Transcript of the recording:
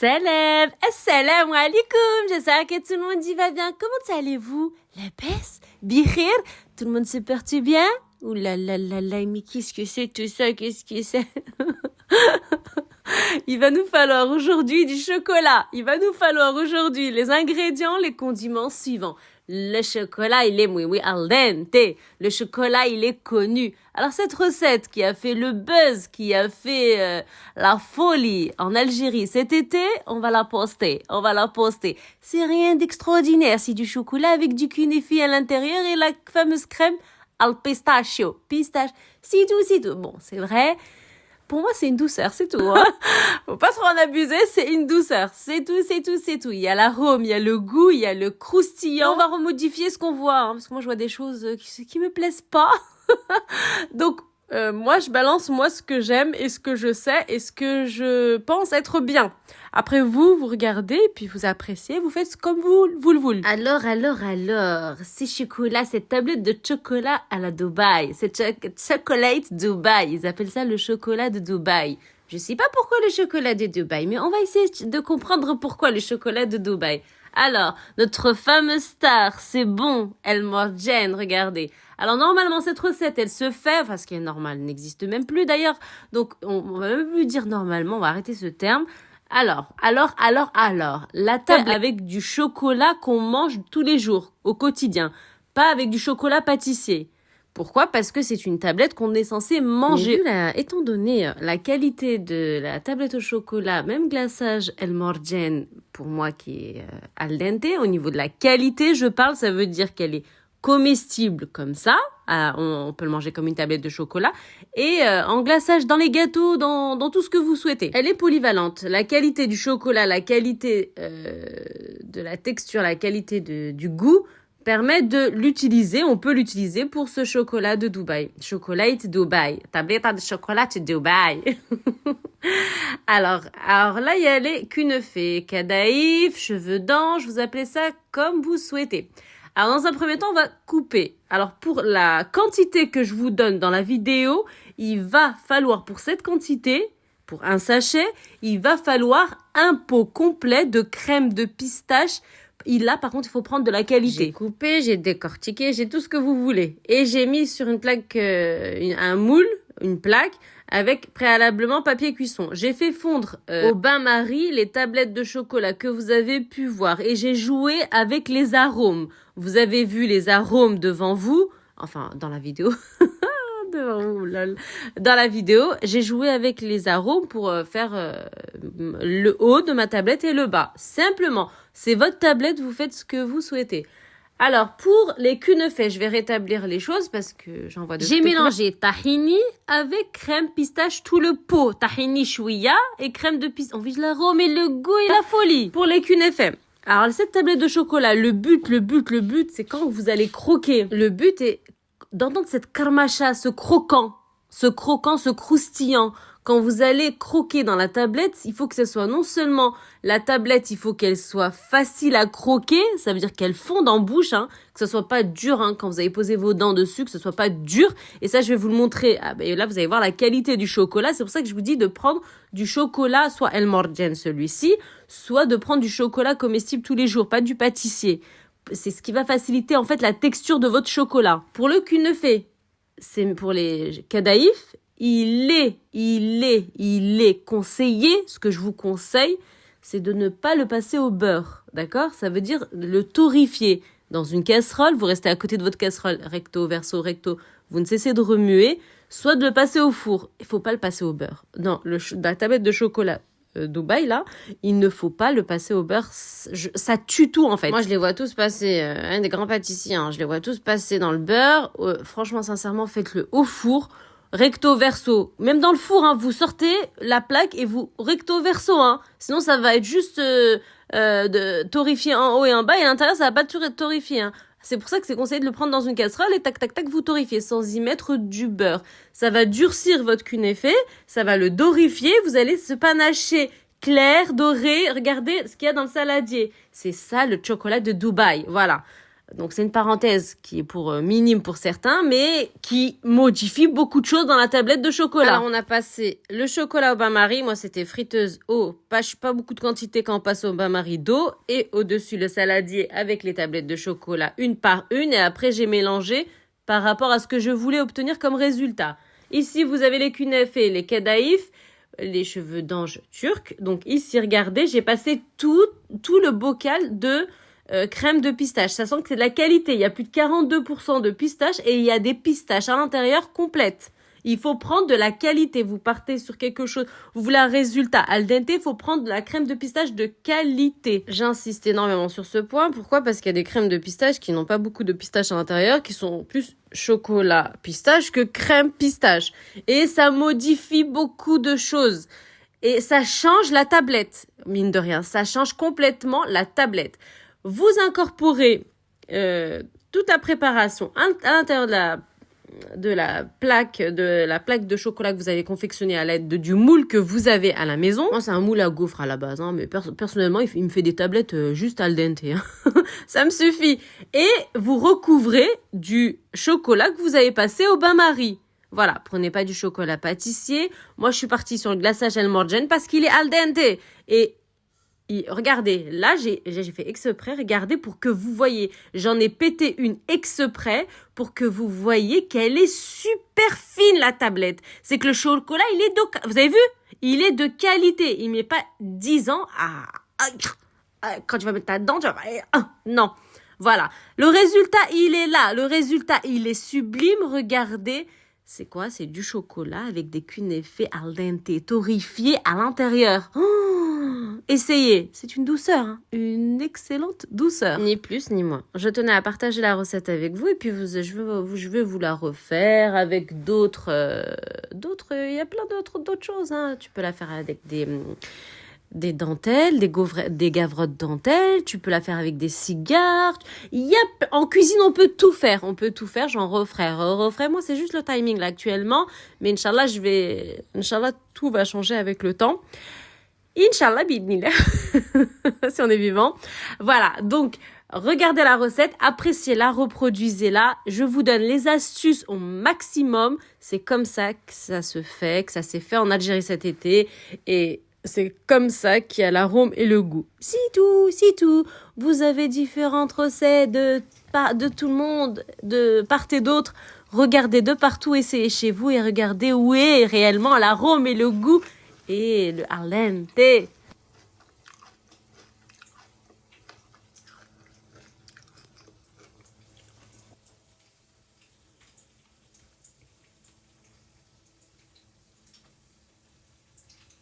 Salam, assalamu alaikum, j'espère que tout le monde y va bien. Comment allez-vous? La baisse? Bihir? Tout le monde se porte bien? Ouh là là là là, mais qu'est-ce que c'est tout ça? Qu'est-ce que c'est? Il va nous falloir aujourd'hui du chocolat. Il va nous falloir aujourd'hui les ingrédients, les condiments suivants. Le chocolat, il est oui al dente. Le chocolat, il est connu. Alors cette recette qui a fait le buzz, qui a fait la folie en Algérie cet été, on va la poster. C'est rien d'extraordinaire. C'est du chocolat avec du kunefi à l'intérieur et la fameuse crème al pistachio. C'est tout. Bon, c'est vrai. Pour moi, c'est une douceur, c'est tout. Hein. Faut pas trop en abuser, c'est une douceur. C'est tout. Il y a l'arôme, il y a le goût, il y a le croustillant. On va remodifier ce qu'on voit, hein, parce que moi, je vois des choses qui me plaisent pas. Donc, moi, je balance ce que j'aime et ce que je sais et ce que je pense être bien. Après, vous regardez, puis vous appréciez, vous faites comme vous le voulez. Alors, ces chocolats, cette tablette de chocolat à la Dubaï, cette chocolate Dubaï, ils appellent ça le chocolat de Dubaï. Je sais pas pourquoi le chocolat de Dubaï, mais on va essayer de comprendre pourquoi le chocolat de Dubaï. Alors, notre fameuse star, c'est bon, El Morjan, regardez. Alors, normalement, cette recette, elle se fait, enfin, ce qui est normal n'existe même plus d'ailleurs. Donc, on va même plus dire normalement, on va arrêter ce terme. Alors, la table avec du chocolat qu'on mange tous les jours, au quotidien. Pas avec du chocolat pâtissier. Pourquoi? Parce que c'est une tablette qu'on est censé manger. Étant donné la qualité de la tablette au chocolat, même glaçage El Morjan, pour moi qui est al dente, au niveau de la qualité, je parle, ça veut dire qu'elle est comestible comme ça, on peut le manger comme une tablette de chocolat, et en glaçage dans les gâteaux, dans tout ce que vous souhaitez. Elle est polyvalente, la qualité du chocolat, la qualité de la texture, la qualité du goût, permet de l'utiliser, on peut l'utiliser pour ce chocolat de Dubaï. Chocolate Dubaï, tablette de chocolat de Dubaï. Alors là, il y a les kunefés, kadaïf, cheveux d'ange, vous appelez ça comme vous souhaitez. Alors, dans un premier temps, on va couper. Alors, pour la quantité que je vous donne dans la vidéo, il va falloir, pour cette quantité, pour un sachet, il va falloir un pot complet de crème de pistache. Là, par contre, il faut prendre de la qualité. J'ai coupé, j'ai décortiqué, j'ai tout ce que vous voulez. Et j'ai mis sur une plaque, un moule, une plaque, avec préalablement papier cuisson. J'ai fait fondre au bain-marie les tablettes de chocolat que vous avez pu voir. Et j'ai joué avec les arômes. Vous avez vu les arômes devant vous. Enfin, dans la vidéo. Devant vous, lol. Dans la vidéo, j'ai joué avec les arômes pour faire le haut de ma tablette et le bas. Simplement, c'est votre tablette, vous faites ce que vous souhaitez. Alors, pour les kunefés, je vais rétablir les choses parce que j'en vois de J'ai mélangé tahini avec crème pistache, tout le pot. Tahini chouïa et crème de pistache. On vise l'arôme et le goût et la folie. Pour les kunefés. Alors, cette tablette de chocolat, le but, c'est quand vous allez croquer. Le but est d'entendre cette karmacha, ce croquant, ce croustillant. Quand vous allez croquer dans la tablette, il faut que ce soit non seulement la tablette, il faut qu'elle soit facile à croquer, ça veut dire qu'elle fonde en bouche, hein, que ce soit pas dur, hein, quand vous avez posé vos dents dessus, que ce soit pas dur. Et ça, je vais vous le montrer. Et là, vous allez voir la qualité du chocolat. C'est pour ça que je vous dis de prendre du chocolat, soit El Morjan celui-ci, soit de prendre du chocolat comestible tous les jours, pas du pâtissier. C'est ce qui va faciliter en fait la texture de votre chocolat. Pour le kunefé, c'est pour les kadaïf, il est conseillé, ce que je vous conseille, c'est de ne pas le passer au beurre, d'accord? Ça veut dire le torréfier dans une casserole, vous restez à côté de votre casserole, recto, verso, recto, vous ne cessez de remuer, soit de le passer au four. Il faut pas le passer au beurre. Non, la tablette de chocolat Dubaï, là, il ne faut pas le passer au beurre, ça tue tout en fait. Moi je les vois tous passer, des grands pâtissiers, je les vois tous passer dans le beurre, franchement sincèrement faites-le au four, recto verso, même dans le four, vous sortez la plaque et vous recto verso, sinon ça va être juste de torréfier en haut et en bas et à l'intérieur ça va pas torréfier. C'est pour ça que c'est conseillé de le prendre dans une casserole et tac tac tac vous torréfiez sans y mettre du beurre. Ça va durcir votre kunefé, ça va le dorifier, vous allez se panacher clair, doré. Regardez ce qu'il y a dans le saladier. C'est ça le chocolat de Dubaï, voilà. Donc, c'est une parenthèse qui est pour minime pour certains, mais qui modifie beaucoup de choses dans la tablette de chocolat. Alors, on a passé le chocolat au bain-marie. Moi, c'était friteuse, eau, pas beaucoup de quantité quand on passe au bain-marie d'eau. Et au-dessus, le saladier avec les tablettes de chocolat, une par une. Et après, j'ai mélangé par rapport à ce que je voulais obtenir comme résultat. Ici, vous avez les kunefs et les kedaïfs, les cheveux d'ange turcs. Donc, ici, regardez, j'ai passé tout le bocal de crème de pistache. Ça sent que c'est de la qualité. Il y a plus de 42% de pistache et il y a des pistaches à l'intérieur complètes. Il faut prendre de la qualité. Vous partez sur quelque chose, vous voulez un résultat al dente, il faut prendre de la crème de pistache de qualité. J'insiste énormément sur ce point. Pourquoi? Parce qu'il y a des crèmes de pistache qui n'ont pas beaucoup de pistache à l'intérieur, qui sont plus chocolat pistache que crème pistache. Et ça modifie beaucoup de choses. Et ça change la tablette. Mine de rien, ça change complètement la tablette. Vous incorporez toute la préparation à l'intérieur de la plaque de chocolat que vous avez confectionnée à l'aide du moule que vous avez à la maison. Moi, c'est un moule à gaufres à la base, hein, mais personnellement, il me fait des tablettes juste al dente. Hein. Ça me suffit. Et vous recouvrez du chocolat que vous avez passé au bain-marie. Voilà, prenez pas du chocolat pâtissier. Moi, je suis partie sur le glaçage El Morgen parce qu'il est al dente. Et regardez, là, j'ai fait exprès, regardez pour que vous voyez. J'en ai pété une exprès pour que vous voyez qu'elle est super fine, la tablette. C'est que le chocolat, vous avez vu? Il est de qualité. Il met pas 10 ans quand tu vas mettre ta dent, tu vas pas... Non. Voilà. Le résultat, il est là. Le résultat, il est sublime. Regardez. C'est quoi? C'est du chocolat avec des kunefs al dente torréfiés à l'intérieur. Essayez, c'est une douceur, hein. Une excellente douceur. Ni plus ni moins. Je tenais à partager la recette avec vous et puis je vais vous la refaire avec d'autres, il y a plein d'autres choses, hein. Tu peux la faire avec des dentelles, des gavrottes dentelles, tu peux la faire avec des cigares. En cuisine, on peut tout faire, j'en referai. Moi, c'est juste le timing là actuellement, mais Inch'Allah, tout va changer avec le temps. Inch'Allah, bidnillah, si on est vivant. Voilà, donc, regardez la recette, appréciez-la, reproduisez-la. Je vous donne les astuces au maximum. C'est comme ça que ça se fait, que ça s'est fait en Algérie cet été. Et c'est comme ça qu'il y a l'arôme et le goût. C'est tout. Vous avez différentes recettes de tout le monde, de part et d'autre. Regardez de partout, essayez chez vous et regardez où est réellement l'arôme et le goût. Et le al dente.